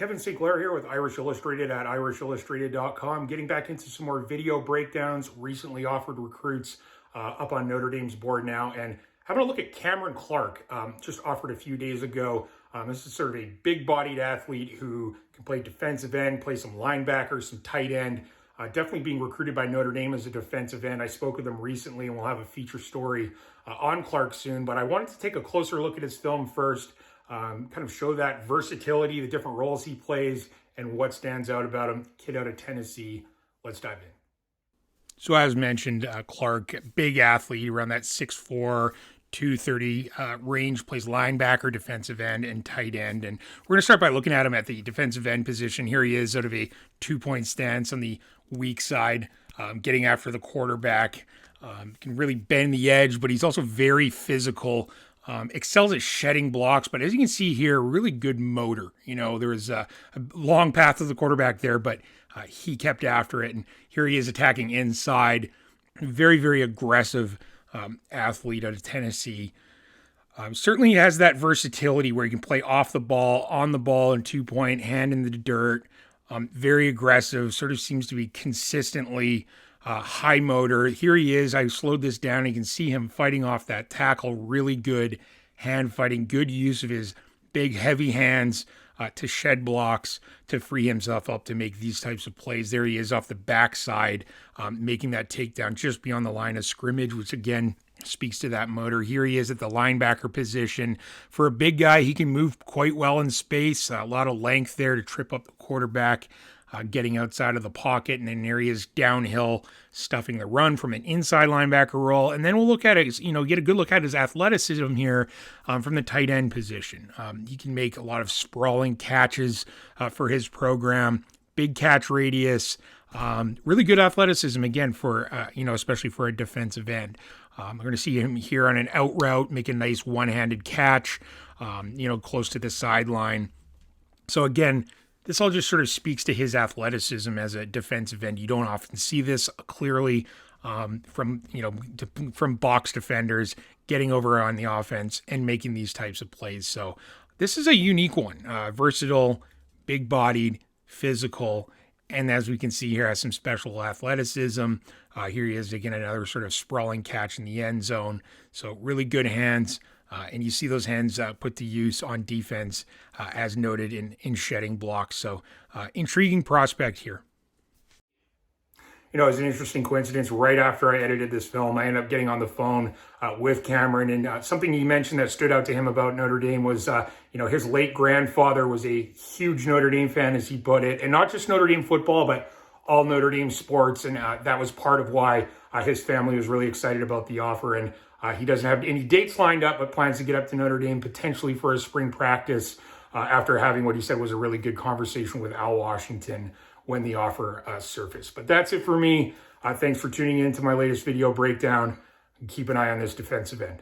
Kevin Sinclair here with Irish Illustrated at irishillustrated.com. Getting back into some more video breakdowns, recently offered recruits up on Notre Dame's board now. And having a look at Cameron Clark, just offered a few days ago. This is sort of a big-bodied athlete who can play defensive end, play some linebacker, some tight end. Definitely being recruited by Notre Dame as a defensive end. I spoke with him recently, and we'll have a feature story on Clark soon. But I wanted to take a closer look at his film first. Kind of show that versatility, the different roles he plays, and what stands out about him. Kid out of Tennessee. Let's dive in. So as mentioned, Clark, big athlete, around that 6'4", 230 range, plays linebacker, defensive end, and tight end. And we're going to start by looking at him at the defensive end position. Here he is out of a two-point stance on the weak side, getting after the quarterback. Can really bend the edge, but he's also very physical. Excels at shedding blocks, but as you can see here, really good motor. You know, there was a long path to the quarterback there, but he kept after it. And here he is attacking inside. Very, very aggressive athlete out of Tennessee. Certainly has that versatility where he can play off the ball, on the ball, and 2-point, hand in the dirt. Very aggressive, sort of seems to be consistently high motor. Here he is. I slowed this down. You can see him fighting off that tackle. Really good hand fighting. Good use of his big, heavy hands to shed blocks, to free himself up to make these types of plays. There he is off the backside, making that takedown just beyond the line of scrimmage, which again speaks to that motor. Here he is at the linebacker position. For a big guy, he can move quite well in space. A lot of length there to trip up the quarterback. Getting outside of the pocket and in areas downhill, stuffing the run from an inside linebacker role. And then we'll look at it, get a good look at his athleticism here from the tight end position. He can make a lot of sprawling catches for his program, big catch radius, really good athleticism, again, for, especially for a defensive end. We're going to see him here on an out route, make a nice one-handed catch, close to the sideline. So again, this all just sort of speaks to his athleticism as a defensive end. You don't often see this clearly from box defenders getting over on the offense and making these types of plays. So this is a unique one, versatile, big-bodied, physical, and as we can see here, has some special athleticism. Here he is again, another sort of sprawling catch in the end zone. So really good hands. And you see those hands put to use on defense, as noted in shedding blocks. So intriguing prospect here. You know, it was an interesting coincidence. Right after I edited this film, I ended up getting on the phone with Cameron. And something he mentioned that stood out to him about Notre Dame was, his late grandfather was a huge Notre Dame fan, as he put it. And not just Notre Dame football, but all Notre Dame sports. And that was part of why his family was really excited about the offer. And he doesn't have any dates lined up, but plans to get up to Notre Dame potentially for a spring practice after having what he said was a really good conversation with Al Washington when the offer surfaced. But that's it for me. Thanks for tuning in to my latest video breakdown. Keep an eye on this defensive end.